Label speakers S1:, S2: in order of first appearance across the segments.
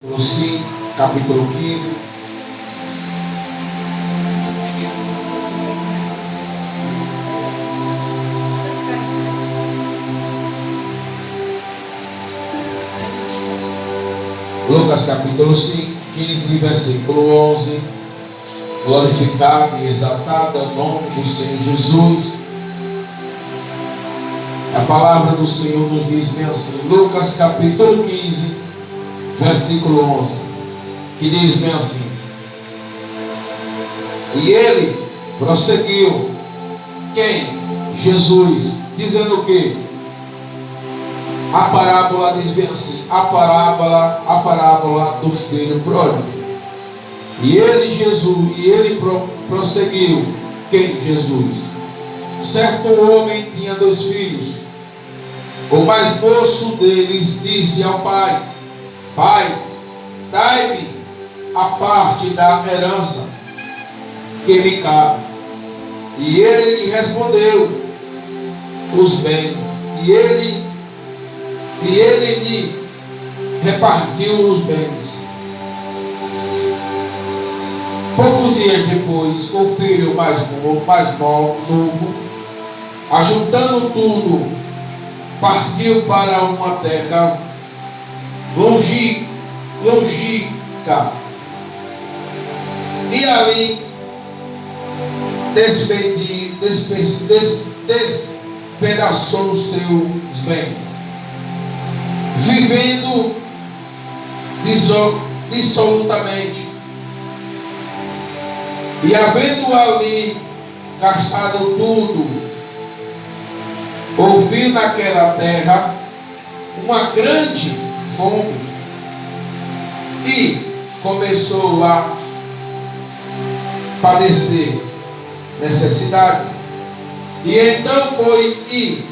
S1: Colossenses, capítulo 15. Lucas capítulo 15, versículo 11. Glorificado e exaltado é o nome do Senhor Jesus. A palavra do Senhor nos diz bem assim, Lucas capítulo 15, versículo 11, que diz bem assim: e ele prosseguiu, quem? Jesus, dizendo o quê? A parábola diz bem assim, a parábola do filho pródigo. E ele prosseguiu, quem? Jesus. Certo homem tinha 2 filhos. O mais moço deles disse ao pai: Pai, dai-me a parte da herança que me cabe. E ele lhe respondeu: os bens. E ele lhe repartiu os bens. Poucos dias depois, o filho mais novo, ajuntando tudo, partiu para uma terra longínqua, e ali despedaçou os seus bens, vivendo dissolutamente. E havendo ali gastado tudo, houve naquela terra uma grande fome, e começou a padecer necessidade. E então foi e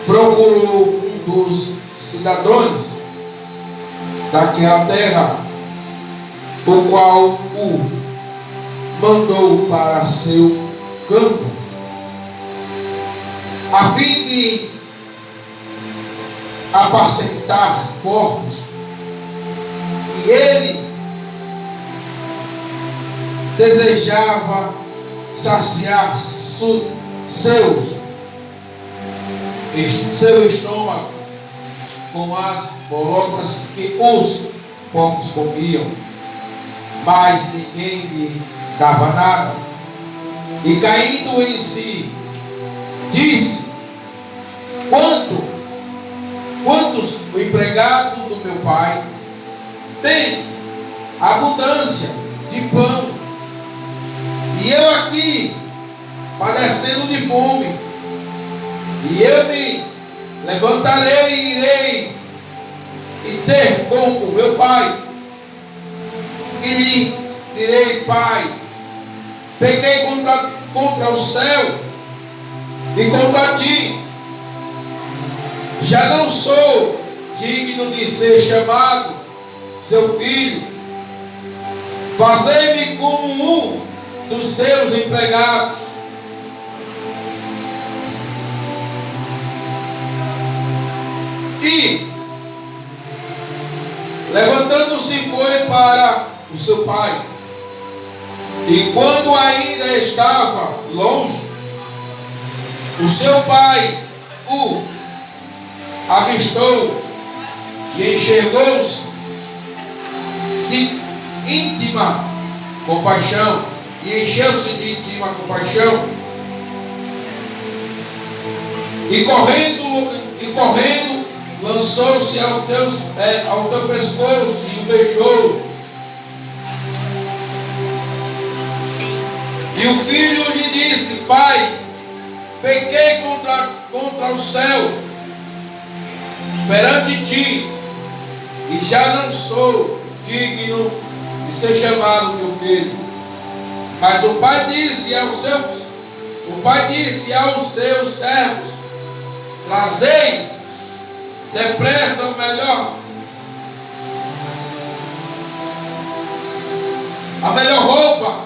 S1: procurou um dos cidadãos daquela terra, o qual o mandou para seu campo, a fim de apacentar porcos. E ele desejava saciar seu estômago com as bolotas que os porcos comiam, mas ninguém lhe dava nada. E caindo em si, disse: quantos o empregado do meu pai tem abundância de pão, e eu aqui padecendo de fome. E eu me levantarei e irei e ter com meu pai, e lhe direi: Pai, pequei contra o céu e contra ti, já não sou digno de ser chamado seu filho. Fazei-me como um dos seus empregados. E levantando-se foi para o seu pai. E quando ainda estava longe, o seu pai o avistou e enxergou-se de íntima compaixão, e encheu-se de íntima compaixão, e correndo lançou-se ao teu pescoço e o beijou. E o filho lhe disse: Pai, pequei contra o céu perante ti, e já não sou digno de ser chamado meu filho. Mas o pai disse aos seus servos: trazei depressa a melhor roupa,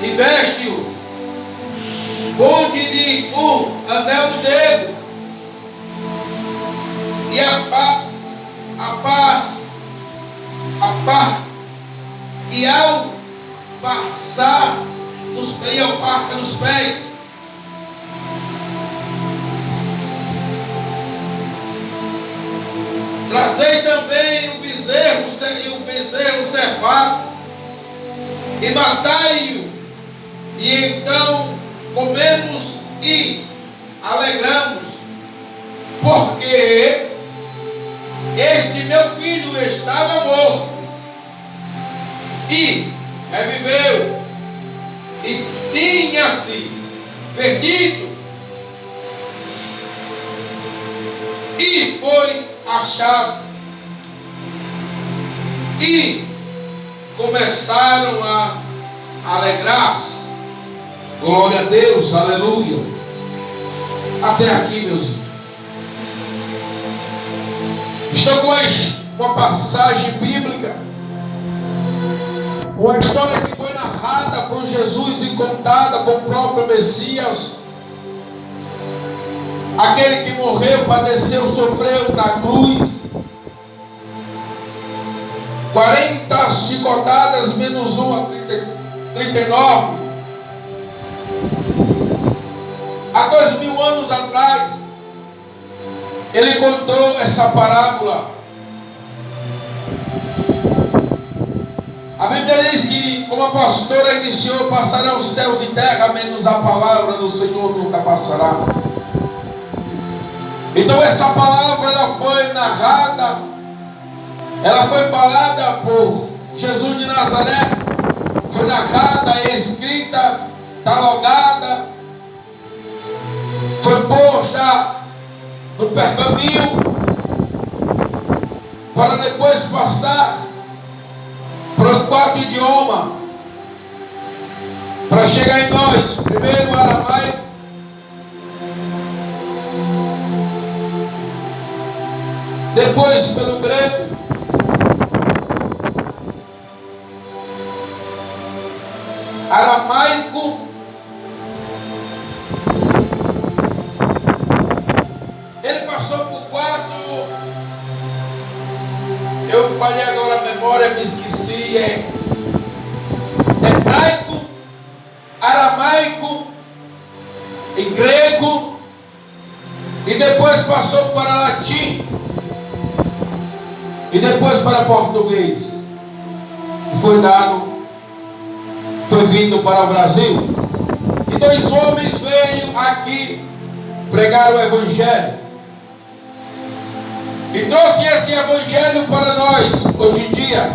S1: e veste-o, ponte-lhe um anel no dedo, e a paz E ao passar nos pés, trazei também o bezerro cevado, e matai-o, e então comemos e alegramos, porque este meu filho estava morto e reviveu, e tinha-se perdido e foi achado. E começaram a alegrar-se. Glória a Deus, aleluia. Até aqui, meus irmãos. Estou com uma passagem bíblica, uma história que foi narrada por Jesus e contada por o próprio Messias, aquele que morreu, padeceu, sofreu na cruz, 40 chicotadas menos uma, 39, há 2000 anos atrás. Ele contou essa parábola. A Bíblia diz que, como a pastora iniciou, passarão os céus e terra, menos a palavra do Senhor nunca passará. Então essa palavra, ela foi narrada, ela foi falada por Jesus de Nazaré, foi narrada, escrita, catalogada, foi posta no pergaminho, para depois passar para o quarto idioma, para chegar em nós, primeiro o aramaico, depois pelo grego, aramaico, ele passou por 4, eu falhei agora a memória, me esqueci, hebraico, aramaico e grego, e depois passou para latim, e depois para português, que foi vindo para o Brasil. E 2 homens veio aqui pregar o Evangelho, e trouxe esse Evangelho para nós, hoje em dia,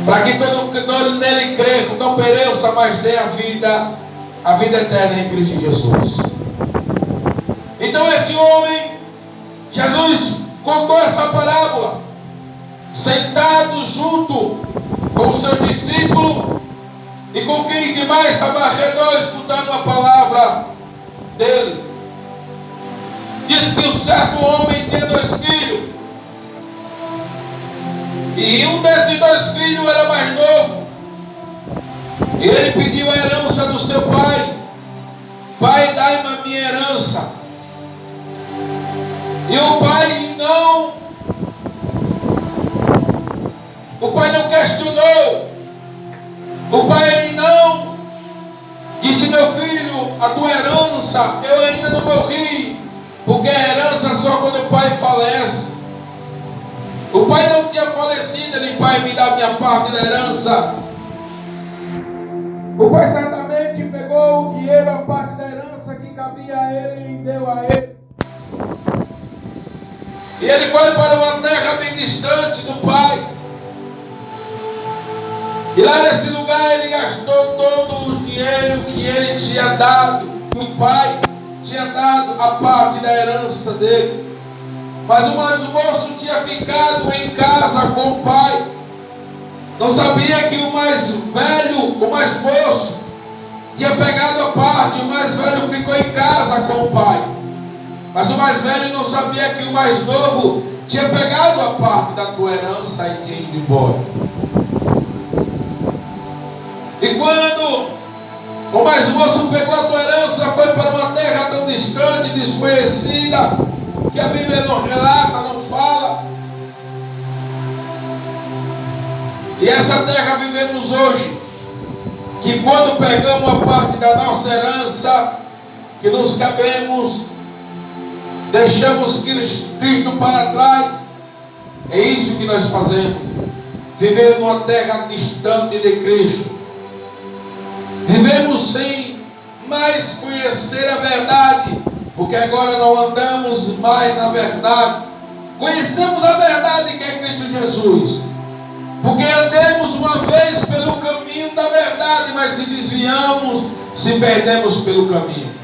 S1: para que todo nele crê, não pereça, mas dê a vida eterna em Cristo Jesus. Então esse homem, Jesus contou essa parábola, sentado junto com o seu discípulo e com quem demais estava ao redor escutando a palavra dele. Diz que um certo homem tinha 2 filhos, e um desses 2 filhos era mais novo, e ele pediu a herança do seu pai: pai, dai-me a minha herança. E o pai não questionou, o pai não disse: meu filho, a tua herança, eu ainda não morri, porque a herança só quando o pai falece. O pai não tinha falecido, ele: pai, me dá a minha parte da herança. O pai certamente pegou o dinheiro, a parte da herança que cabia a ele, e deu a ele. E ele foi para uma terra bem distante do pai. E lá nesse lugar ele gastou todo o dinheiro que ele tinha dado, que o pai tinha dado a parte da herança dele. Mas o mais moço tinha ficado em casa com o pai. Não sabia que o mais velho, o mais moço, tinha pegado a parte. O mais velho ficou em casa com o pai. Mas o mais velho não sabia que o mais novo tinha pegado a parte da tua herança e tinha ido embora. E quando o mais moço pegou a tua herança, foi para uma terra tão distante, desconhecida, que a Bíblia não relata, não fala. nessa terra vivemos hoje, que quando pegamos a parte da nossa herança, que nos cabemos, deixamos Cristo para trás, é isso que nós fazemos, viver numa terra distante de Cristo, vivemos sem mais conhecer a verdade, porque agora não andamos mais na verdade, conhecemos a verdade que é Cristo Jesus, porque andemos uma vez pelo caminho da verdade, mas se desviamos, se perdemos pelo caminho.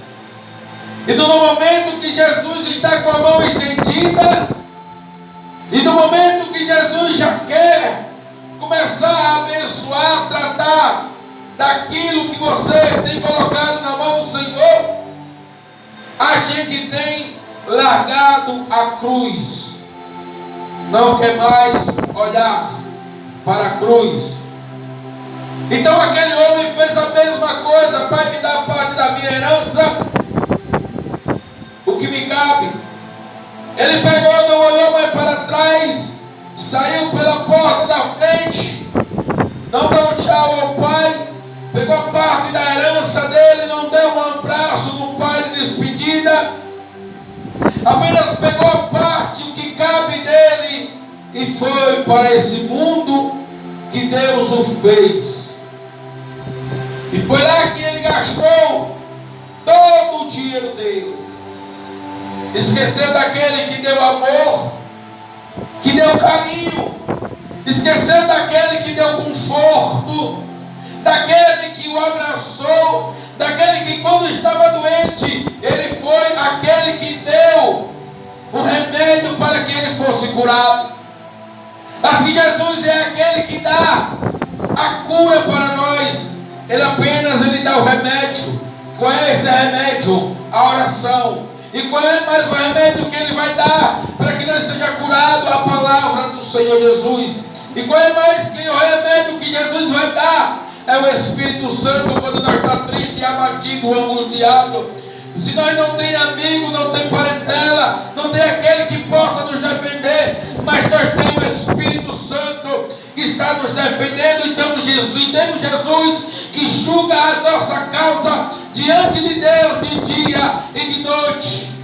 S1: E no momento que Jesus está com a mão estendida, e no momento que Jesus já quer começar a abençoar, tratar daquilo que você tem colocado na mão do Senhor, a gente tem largado a cruz, não quer mais olhar para a cruz. Então aquele homem fez a mesma coisa: Pai, me dá parte da minha herança, o que me cabe. Ele pegou, não olhou mais para trás, saiu pela porta da frente, não deu tchau ao pai, pegou a parte da herança dele, não deu um abraço no pai de despedida, apenas pegou a parte, o que cabe dele, e foi para esse mundo que Deus o fez. E foi lá que ele gastou todo o dinheiro dele. Esqueceu daquele que deu amor, que deu carinho, esqueceu daquele que deu conforto, daquele que o abraçou, daquele que quando estava doente, ele foi aquele que deu o remédio para que ele fosse curado. Assim Jesus é aquele que dá a cura para nós. Ele dá o remédio. Qual é esse remédio? A oração. E qual é mais o remédio que ele vai dar para que nós seja curado? A palavra do Senhor Jesus. E qual é mais que o remédio que Jesus vai dar? É o Espírito Santo, quando nós estamos tristes, abatidos, angustiados. Se nós não tem amigo, não tem parentela, não tem aquele que possa nos defender, mas nós temos o Espírito Santo que está nos defendendo. Então temos Jesus que julga a nossa causa diante de Deus de dia e de noite.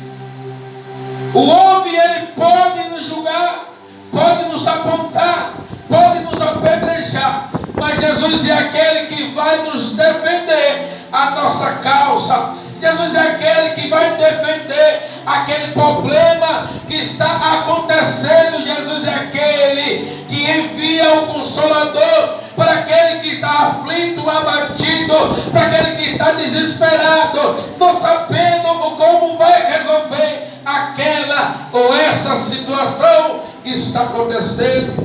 S1: O homem, ele pode nos julgar, pode nos apontar, pode nos apedrejar, mas Jesus é aquele que vai nos defender a nossa causa. Jesus é aquele que vai defender aquele problema que está acontecendo. Jesus é aquele que envia o Consolador para aquele que está aflito, abatido, para aquele que está desesperado, não sabendo como vai resolver aquela ou essa situação que está acontecendo.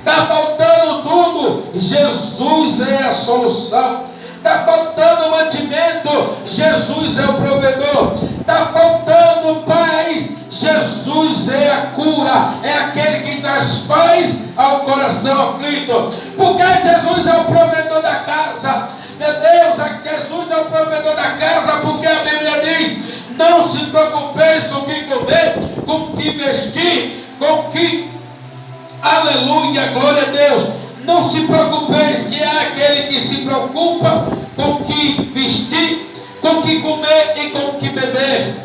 S1: Está faltando tudo, Jesus é a solução. Está faltando mantimento, Jesus é o provedor. Está faltando paz, Jesus é a cura, é aquele que traz paz ao coração aflito. Porque Jesus é o provedor da casa. Meu Deus, Jesus é o provedor da casa, porque a Bíblia diz: não se preocupeis com o que comer, com o que vestir, com o que... Aleluia, glória a Deus. Não se preocupeis, que é aquele que se preocupa com o que vestir, com o que comer e com o que beber.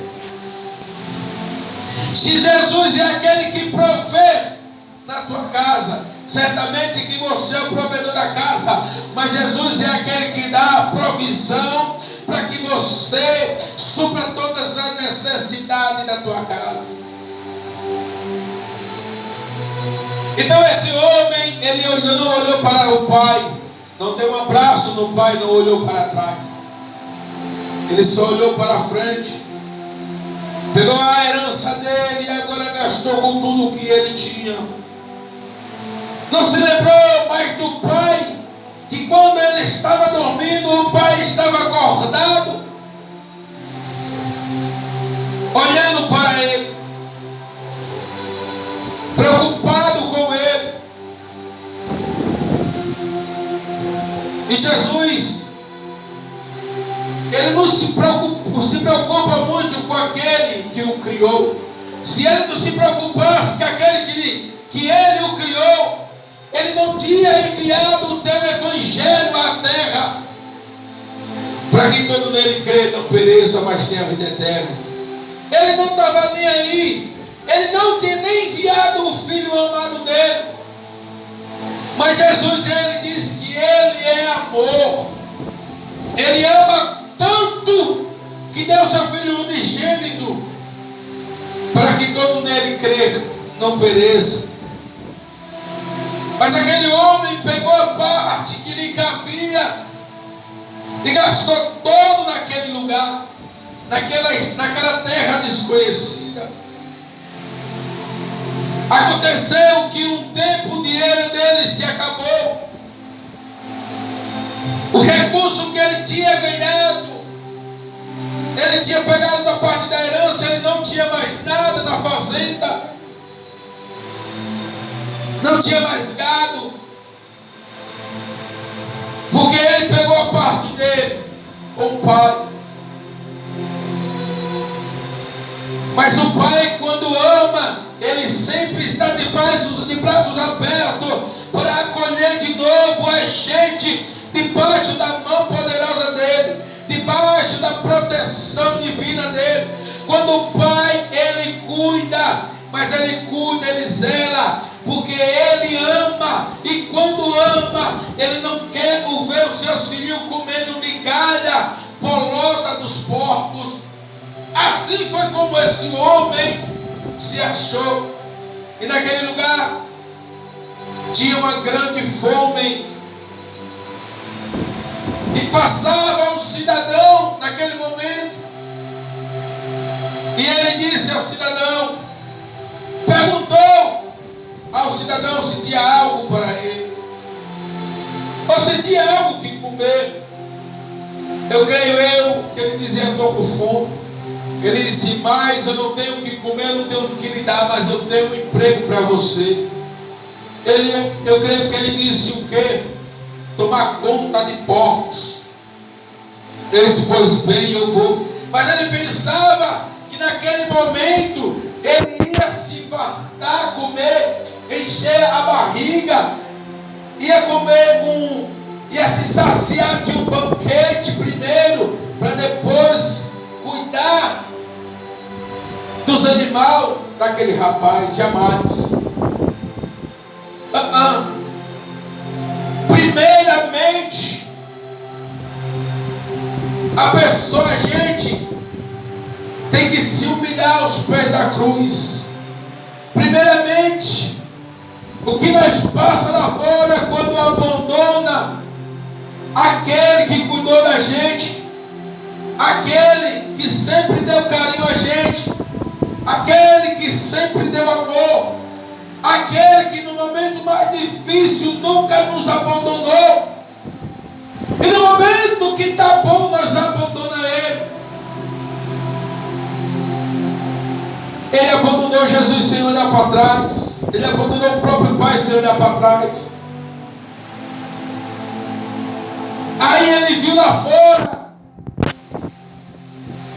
S1: Se Jesus é aquele que provê na tua casa, certamente que você é o provedor da casa, mas Jesus é aquele que dá a provisão para que você supra todas as necessidades da tua casa. Então esse homem, ele não olhou para o pai, não deu um abraço no pai, não olhou para trás, ele só olhou para a frente, pegou a herança dele e agora gastou com tudo o que ele tinha. Não se lembrou mais do pai, que quando ele estava dormindo, o pai estava acordado, olhando para ele, preocupado com ele. E Jesus, ele não se preocupa muito com aquele que o criou. Se ele não se preocupasse com aquele que ele o criou, ele não tinha enviado para que todo nele crê não pereça, mas tenha a vida eterna. Ele não estava nem aí. Ele não tinha nem enviado o Filho amado dele. Mas Jesus, ele diz que ele é amor. Ele ama tanto que deu seu Filho unigênito para que todo nele crê não pereça. Mas aquele homem pegou a parte que lhe cabia e gastou todo naquele lugar, naquela terra desconhecida. Aconteceu que um tempo, o dinheiro dele se acabou. O recurso que ele tinha ganhado, ele tinha pegado da parte da herança, ele não tinha mais nada na fazenda, não tinha mais gado, porque ele pegou a parte dele com o pai. Mas o pai, quando ama, ele sempre está de braços abertos para acolher de novo a gente debaixo da mão poderosa dele, debaixo da proteção divina dele. Quando o pai, ele cuida, mas ele cuida, ele zela, porque ele ama, e quando ama, ele não quer ver os seus filhos comendo migalha, bolota dos porcos. Assim foi como esse homem se achou. E naquele lugar tinha uma grande fome. E passava um cidadão naquele momento. E ele disse ao cidadão, perguntou ao cidadão se tinha algo para ele, ou se tinha algo que comer. Eu creio que ele dizia, eu estou com fome. Ele disse, mas eu não tenho o que comer, eu não tenho o que lhe dar, mas eu tenho um emprego para você. Eu creio que ele disse o quê? Tomar conta de porcos. Ele disse, pois bem, eu vou. Mas ele pensava que naquele momento ele ia se fartar, comer, encher a barriga, ia se saciar de um banquete primeiro, para depois cuidar dos animais daquele rapaz. Jamais. Primeiramente, a gente tem que se humilhar aos pés da cruz. Primeiramente, o que nós passa lá fora quando abandona aquele que cuidou da gente, aquele que sempre deu carinho a gente, aquele que sempre deu amor, aquele que no momento mais difícil nunca nos abandonou, e no momento que está bom nós abandonamos ele. Ele abandonou Jesus sem olhar para trás, ele abandonou o próprio Pai sem olhar para trás. Aí ele viu lá fora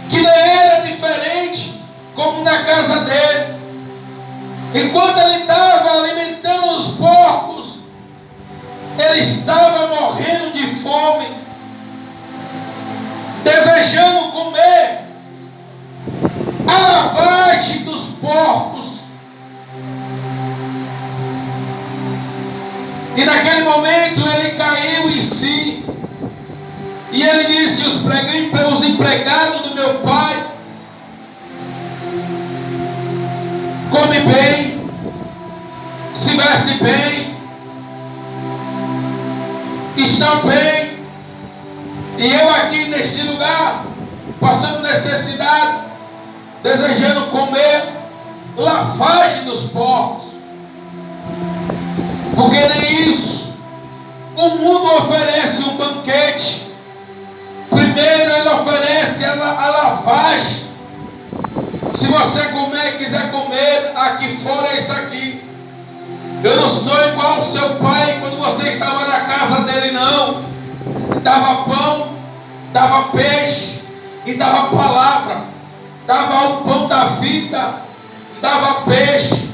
S1: que não era diferente como na casa dele. Enquanto ele estava alimentando os porcos, ele estava morrendo de fome, desejando comer a lavagem dos porcos. E naquele momento ele caiu em si. E ele disse, os empregados do meu pai come bem, se veste bem, estão bem, e eu aqui neste lugar, passando necessidade, desejando comer lavagem dos porcos, porque nem isso. O mundo oferece um banquete. Primeiro ele oferece a lavagem. Se você quiser comer, aqui fora é isso aqui. Eu não sou igual ao seu pai quando você estava na casa dele, não. Dava pão, dava peixe e dava palavra. Dava o pão da vida, dava peixe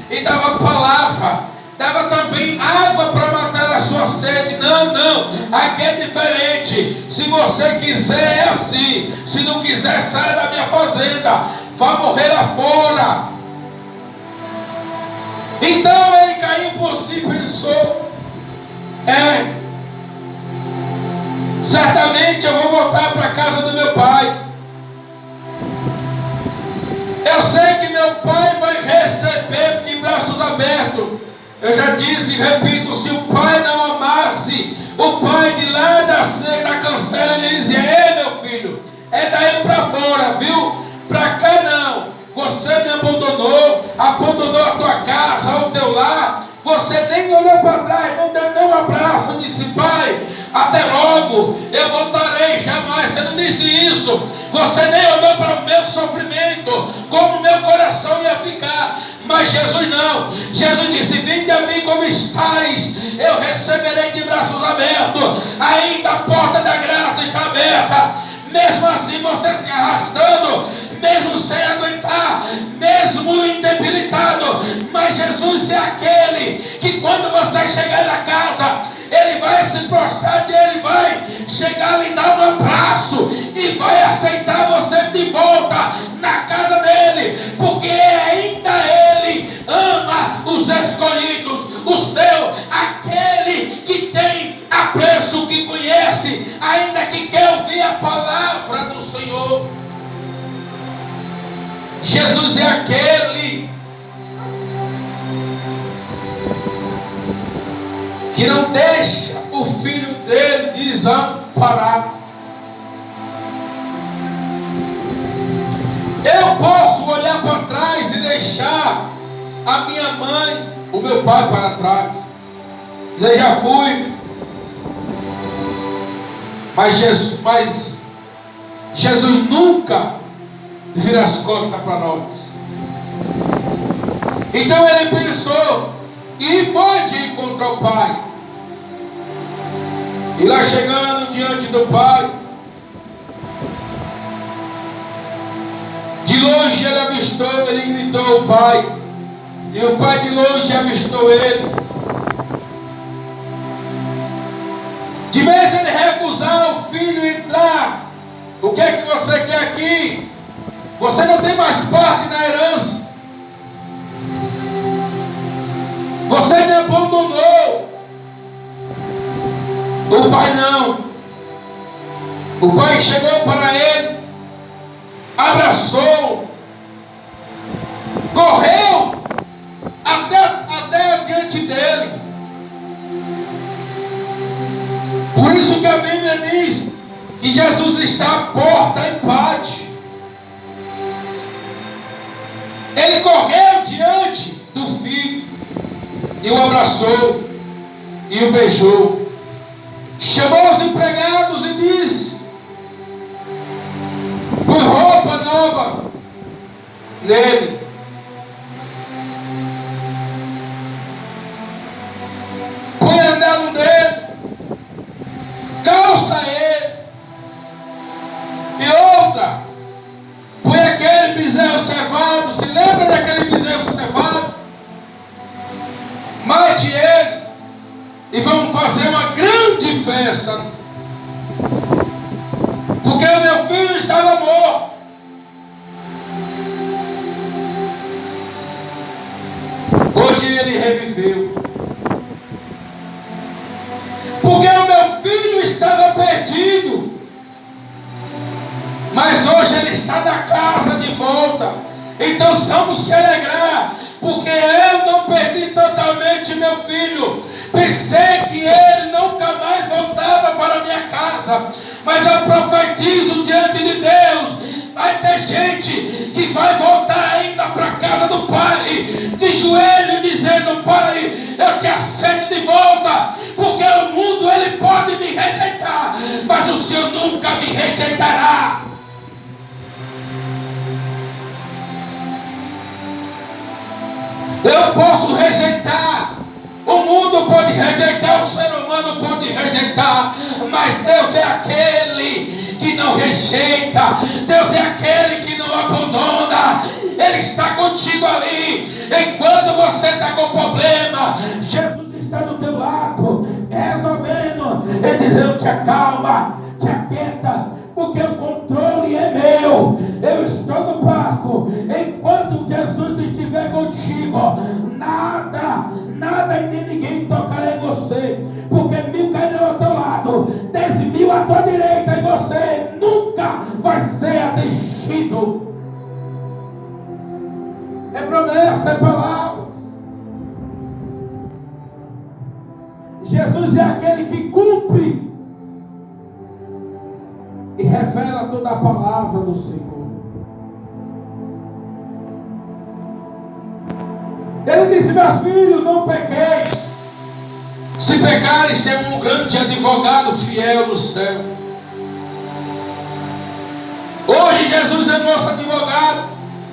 S1: e dava palavra. Dava também água para matar a sua sede. Não. Não, aqui é diferente. Se você quiser, é assim. Se não quiser, sai da minha fazenda, vá morrer lá fora. Então ele caiu por si e pensou: certamente eu vou voltar para a casa do meu pai. Eu sei que meu pai vai receber de braços abertos. Eu já disse e repito: se o pai não amasse, o pai de lá da cancela, ele dizia: ei, meu filho, é daí para fora, viu? Para cá não. Você me abandonou a tua casa, o teu lar. Você nem olhou para trás, não deu nem um abraço, disse: pai, até logo, eu voltarei, jamais. Você não disse isso. Você nem olhou para o meu sofrimento, como meu coração ia ficar. Mas Jesus não. Jesus disse: vinde a mim como estáis, eu receberei de braços abertos. Ainda a porta da graça está aberta. Mesmo assim você se arrastando, mesmo sem aguentar, mesmo indebilitado, mas Jesus é aquele que quando você chegar na casa, ele vai se prostrar e ele vai chegar e lhe dar um abraço e vai aceitar você de volta na casa dele, porque ainda ele ama os escolhidos, o seu, aquele que tem apreço, que conhece, ainda que quer ouvir a palavra do Senhor. Jesus é aquele que não deixa o filho dele desamparado. Eu posso olhar para trás e deixar a minha mãe, o meu pai para trás, dizer: já fui. Mas Jesus nunca vira as costas para nós. Então ele pensou e foi de encontro ao pai. E lá chegando diante do pai, de longe ele avistou, ele gritou: o pai. E o pai de longe avistou ele. De vez ele recusar o filho entrar, o que é que você quer aqui? Você não tem mais parte na herança. Você me abandonou. O pai não. O pai chegou para ele, abraçou, correu até diante dele. Por isso que a Bíblia diz que Jesus está à porta e bate. Ele correu diante do filho e o abraçou e o beijou. Chamou os empregados e disse: põe roupa nova nele. Põe anelo nele. Calça ele. E outra, põe aquele bezerro cevado. Se lembra daquele bezerro cevado? Mate ele e vamos fazer uma grande festa, porque o meu filho estava morto. Hoje ele reviveu, porque o meu filho estava perdido, mas hoje ele está na casa de volta. Então vamos se alegrar, porque eu não perdi totalmente meu filho. Pensei que ele nunca mais voltava para a minha casa, mas eu profetizo diante de Deus: vai ter gente que vai voltar ainda para a casa do Pai, de joelho, dizendo: Pai, eu te aceito de volta, porque o mundo ele pode me rejeitar, mas o Senhor nunca me rejeitará. Eu posso rejeitar, o mundo pode rejeitar, o ser humano pode rejeitar, mas Deus é aquele que não rejeita, Deus é aquele que não abandona. Ele está contigo ali, enquanto você está com problema, Jesus está do teu lado, resolvendo. dizendo: te acalma, te aquieta, porque o controle é meu. Eu estou no barco. Enquanto Jesus estiver contigo, nada e nem ninguém tocará em você, porque 1000 cairão ao teu lado, 10.000 à tua direita, e você nunca vai ser atingido. É promessa, é palavra. Jesus é aquele que cumpre e revela toda a palavra do Senhor. Ele disse: meus filhos, não pequeis. Se pecares, tem um grande advogado fiel no céu. Hoje Jesus é nosso advogado.